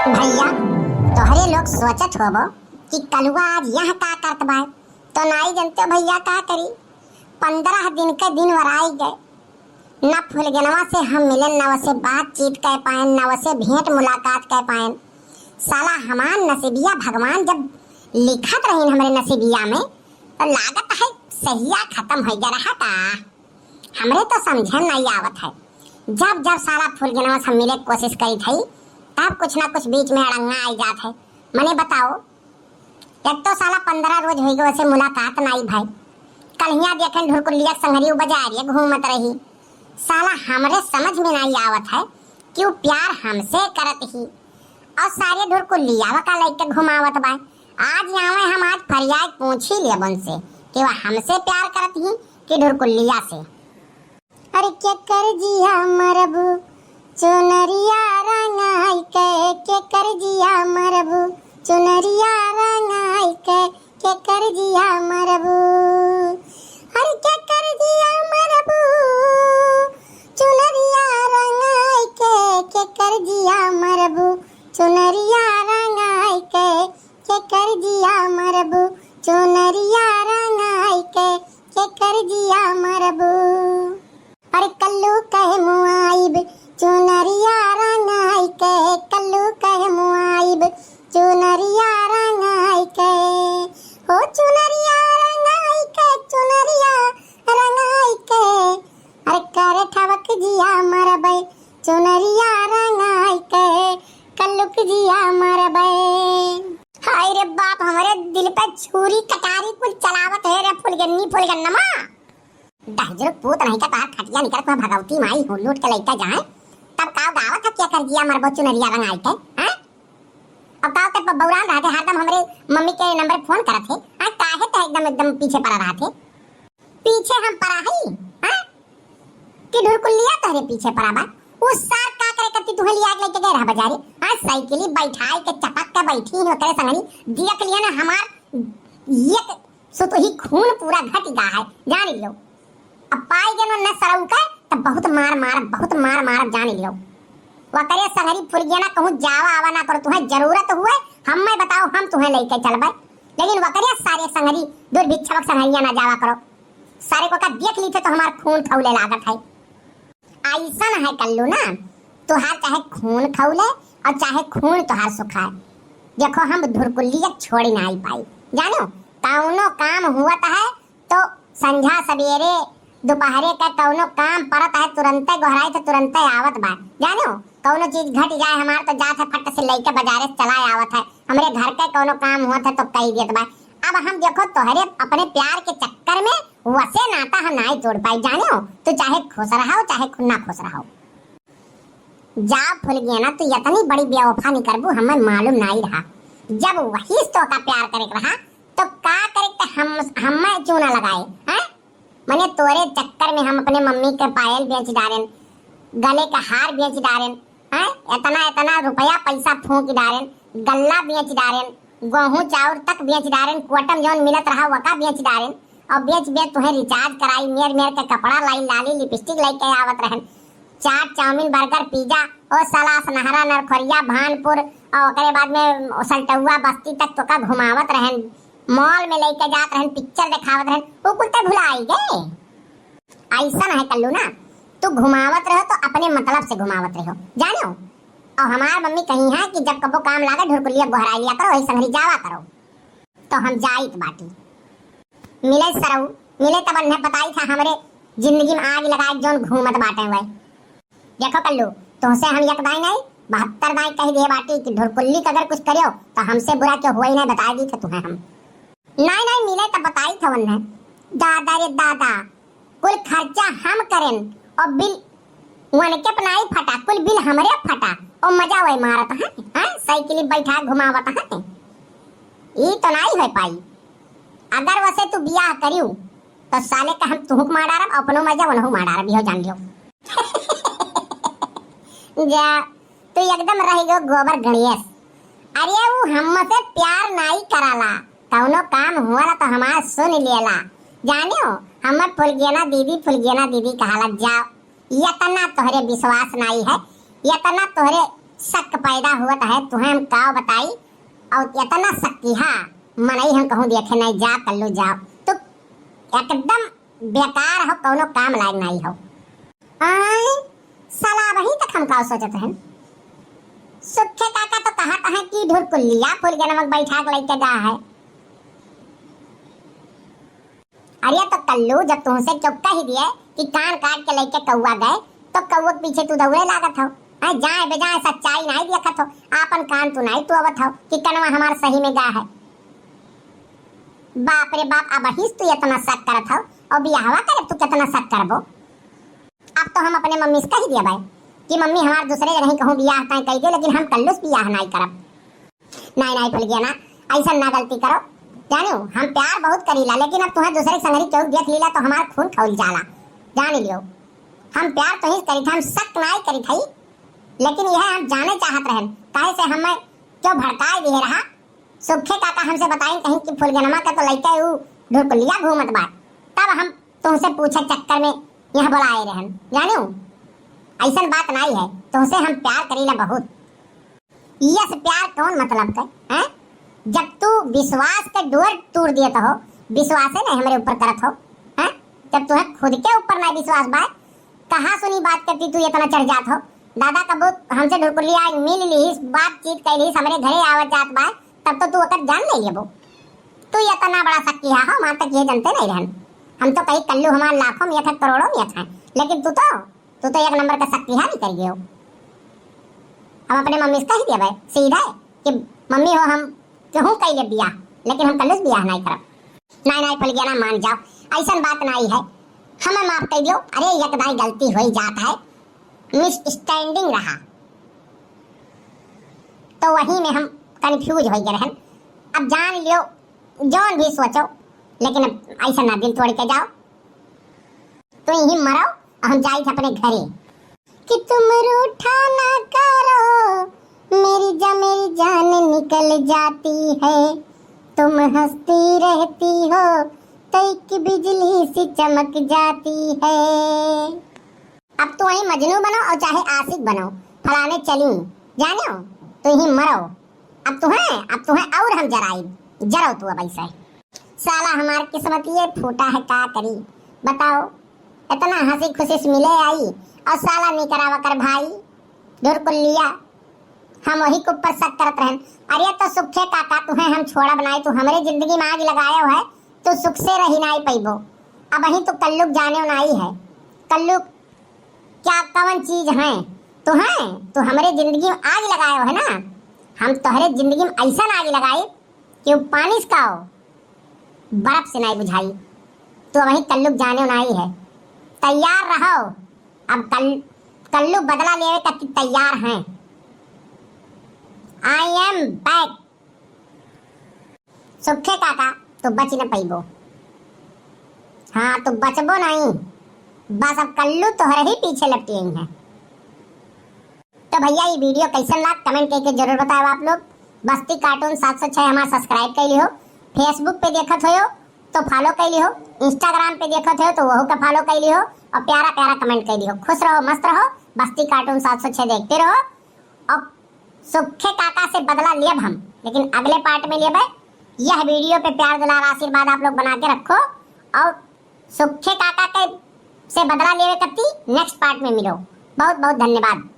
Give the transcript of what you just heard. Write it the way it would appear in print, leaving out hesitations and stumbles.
भैया तोहरे लोग सोचत होबो कि कलुआ आज यहाँ का करत बा, तो नाई जनते भैया का करी। 15 दिन के दिन वराई गए, न फुलगनवा से हम मिलन, न वसे बातचीत कर पाएन, न वसे भेंट मुलाकात कर पाएन। साला हमार नसीबिया भगवान जब लिखत रही हमारे नसीबिया में, तो लागत है सहिया खत्म हो गया रहा का। हमरे तो समझन नहीं आवत है। जब जब साला फुलगनवा से मिले कोशिश करी थी, तब कुछ ना कुछ बीच में अड़ंगा आई जात है। मने बताओ, एक तो साला 15 रोज हो गए वैसे मुलाकात नहीं भाई। कल देखें ढुरकुलिया संगरी बाजारिया घूमत रही। साला हमरे समझ में नहीं आवत है कि वो प्यार हमसे करत ही और सारे ढुरकुलिया का लेके घुमावत बा। आज यहाँ हम आज फरियाद पूछ ही लिया उनसे कि वह हमसे प्यार करत ही कि ढुरकुलिया से। अरे क्या कर जिया मरबू चुनरिया रंगाई के कर जिया मरबू चुनरिया रंगाई के कर जिया मरबू। अरे क्या कर जिया मरबू चुनरिया रंगाई के कर जिया मरबू चुनरिया रंगाई के कर जिया मरबू चुनरिया रंगाई के कर जिया मरबू। अरे कल्लू कहे मुआइब चुनरिया रंगाई के कल्लू कहे मुआइब चुनरिया रंगाई के हो चुनरिया रंगाई के चुनरिया रंगाई के। अरे करे ठवक जिया मरबे चुनरिया रंगाई के कल्लू जिया मरबे। हाय रे बाप, हमारे दिल पे छुरी कटारी कुल चलावत है रे फुलगन्नमा। दहजर पूत नहीं का तार खटिया निकल को भगवती माई हो लूट के लइका जाए, तब काव गावत है क्या कर दिया मरबो चुनरिया रंगाई के। हैं अब काव के बौरान रहते हरदम हमरे मम्मी के नंबर फोन करत है। आ काहे ते एकदम पीछे पड़ा रहते। पीछे हम पड़ा है हैं कि ढुरकुलिया तोहरे पीछे पड़ा बा। उस सार का करे करती तुहे लिया लेके गए रहा बाजारे। आ साइकिल बैठाई के चपक के बैठी हो करे संगनी देख लिया ना हमार ये सो तो ही खून पूरा घट गया है जान लो। अब पाई जनो न सरऊ के तब बहुत मार जान लो। वा करे संगरी फुलगिया ना कहूं जावा आवा ना करो, तुम्हें जरूरत हुए हम मैं बताओ हम तुम्हें लेके चलबे। लेकिन वा करे सारे संगरी दुर्भिक्षक संगरिया ना जावा करो। सारे को का देख ली थे तो हमार खून खौले लागत है। ऐसा है कल्लू ना, तुहार चाहे खून खौले और चाहे खून तुहार सुखाए। देखो हम धुरकुलिया छोड़ी नहीं पाई जानो। कौनो काम हुआ है तो संझा सवेरे दोपहरे का कौनो काम परत है तुरंते गोहराई तो तुरंते आवत बा जानो। कौनो चीज घट जाए हमार तो जात है फट से लेके बाजारे चला आवत है। हमरे घर के कौनो काम हुआ था तो कही देत बा। अब हम देखो तोहरे अपने प्यार के चक्कर में वैसे नाता हम नहीं जोड़ पाई जानो। तो चाहे खुश रहो चाहे ना खुश रहो। जा फुल गया ना तो इतनी बड़ी बेवफा नहीं करबू हमें मालूम नहीं रहा। जब वही तो का प्यार करे रहा तो का करे हम चूना लगाए हैं। मने तोरे चक्कर में हम अपने मम्मी के पायल बेच डारेन, गले का हार बेच डारेन हैं, इतना रुपया पैसा फूंक डारेन, गल्ला बेच डारेन, गेहूं चाउर तक बेच डारेन, कोटम जौन मिलत रहा वका बेच डारेन। और बेच तुम्हें रिचार्ज कराई, मेर के कपड़ा लाई, लाली लिपस्टिक लाई के आवत रहन। चाट चाउमीन बर्गर पिज्जा और सलास नहरा नरखरिया भानपुर और ओकरे बाद में सलटुआ बस्ती तक तो का घुमावत रहन। मॉल में लेके जात रहन, पिक्चर दिखावत रहन। वो कुत्ते भुलाई गए। ऐसा है कल्लू ना, तू घुमावत रहो तो अपने मतलब से घुमावत रहो जानो। और हमार मम्मी कही है कि जब कबो काम लागे ढुरकुलिया गोहराई लिया करो, वही संगरी जावा करो। तो हम जाइत बाटी मिले सरऊ मिले तब उन्हें बताई था हमरे जिंदगी में आग लगाए जोन घूमत बाटे हुए। देखो कल्लू, तुमसे हम यकदाई नहीं 72 दाई कही दे बाटी कि ढुरकुल्ली अगर कुछ करियो तो हमसे बुरा क्यों हुआ ही नहीं बता दी थे तुम्हें हम। नहीं मिले तब बताई था उन्हें। दादा रे दादा, कुल खर्चा हम करें और बिल वन के अपनाई फटा, कुल बिल हमरे फटा और मजा वही मारत है हैं साइकिल बैठा घुमावत है। ई तो नहीं हो पाई। अगर वैसे तू बियाह करियो तो साले का हम तुहक मार डारब, अपनो मजा वनहु मार डारब, इहो जान लियो। जा तू एकदम रह गयो गोबर गणेश। अरे वो हमसे प्यार नहीं कराला, कौनो काम हुआ तो हमार सुन लेला जानियो। हम फुलगेना दीदी कहाला। जा इतना तोहरे विश्वास नहीं है, इतना तोहरे शक पैदा हुआ है तुम्हें हम का बताई और इतना शक्तिहा मनई हम कहूँ देखे नहीं जा कल्लू जाओ तो एकदम बेकार हो कौनो काम लायक नहीं हो। आय साला वही तक हम का सोचते हैं सुखे काका तो कहा कि ढुर कुल्लिया फूल के नमक बैठा के लेके जा है। अरे तो कल्लू जब तुमसे चौका ही दिए कि कान काट के लेके कौआ गए तो कौआ के पीछे तू दौड़े लागत हो। जाए बेजाए सच्चाई नहीं देखत हो आपन कान तू नहीं तू अवत हो कि कनवा हमार सही में गा है। बाप रे बाप अब हिस तू इतना शक करत हो और बियाहवा करे तू कितना शक करबो। अब तो हम अपने मम्मी से कह दिया भाई कि मम्मी हमार दूसरे जगह कहूँ बियाह तय कह दे लेकिन हम कल्लू से बियाह नहीं करब। नहीं भूल गया ना ऐसा ना गलती करो जानो हम प्यार बहुत करीला लेकिन अब तुम्हें दूसरे संगरी चौक देख लीला तो हमार खून खौल जाला जान लियो। हम प्यार तो ही करी था हम शक नहीं करी थी लेकिन यह हम जाने चाहत रहन काहे से हमें क्यों भड़काए दिए रहा। सुखे काका हमसे बताई कहीं कि फुलगनमा का तो लइका ऊ ढुरकुलिया घूमत बा तब हम तुमसे पूछे चक्कर में यहाँ बुलाए रहन जानो ऐसा बात नहीं है तुमसे हम प्यार करीला बहुत। यस प्यार कौन मतलब के हैं जब तू विश्वास के डोर तोड़ दिए हो विश्वास है नहीं हमारे ऊपर करत हो हैं जब तुम्हें खुद के ऊपर नहीं विश्वास बा कहाँ सुनी बात करती तू इतना चढ़ जात हो। दादा कबू हमसे ढुरकुलिया मिल ली बातचीत कैली हमारे घरे आवत जात बा तब तो तू ओकर जान ले लियो तू इतना बड़ा शक्ति है हो मां तक ये जानते नहीं रहन। हम तो कहीं कल्लू हमारे लाखों में था करोड़ों में था लेकिन तू तो एक नंबर का शक्ति है नहीं कर गए हो। हम अपने मम्मी से कह दिया भाई सीधा है कि मम्मी हो हम क्यों कह ले बियाह लेकिन हम कल्लू से बियाह नहीं करब। नहीं फल गया ना मान जाओ ऐसा बात नहीं है हमें माफ कर दियो। अरे एकदम गलती हो ही जाता है मिसअंडरस्टैंडिंग रहा तो वही में हम कंफ्यूज हो गए रहन। अब जान लियो जौन भी सोचो लेकिन अब ऐसा ना दिल तोड़ के जाओ तो यही मरो और हम जाए थे अपने घरे कि तुम रूठा ना करो मेरी जान निकल जाती है तुम हंसती रहती हो तो एक बिजली सी चमक जाती है। अब तो वही मजनू बनो और चाहे आशिक बनो फलाने चली जानो तो यही मरो। अब तुम्हें और हम जरो तू अब ऐसा साला हमार किस्मत ये फूटा है का करी बताओ इतना हंसी खुशी से मिले आई और साला नहीं करावा कर भाई ढुरकुलिया हम वही के ऊपर शक करत रहन। अरे तो सुखे काका तुम्हें हम छोड़ा बनाए तू हमारे जिंदगी में आग लगाया हुआ है तो सुख से रही नहीं पैबो। अब वही तो कल्लू जाने नहीं है कल्लू क्या कौन चीज है तो हमारे जिंदगी में आग लगाए है ना हम तुम्हारे जिंदगी में ऐसा आग लगाए कि वो पानी से खाओ बर्फ से नहीं बुझाई तो वही कल्लू जाने नहीं है। तैयार रहो अब कल्लू बदला लेवे का तैयार हैं। I am back. सुखे काका तो बच न पैबो हाँ तो बचबो नहीं बस अब कल्लू तोहरे ही पीछे लपटी है। तो भैया ये वीडियो कैसन लगा कमेंट करके जरूर बताओ आप लोग। बस्ती कार्टून 706 हमारा सब्सक्राइब कर लियो फेसबुक पे देखत हो तो फॉलो कर लियो इंस्टाग्राम पे देखत हो तो वह का फॉलो कर लियो और प्यारा प्यारा कमेंट कर लियो। खुश रहो मस्त रहो बस्ती कार्टून 706 देखते रहो और सुखे काका से बदला लेब हम लेकिन अगले पार्ट में लेब। यह वीडियो पे प्यार दुलार आशीर्वाद आप लोग बना के रखो और सुखे काका के से बदला लेवे करती नेक्स्ट पार्ट में मिलो। बहुत बहुत धन्यवाद।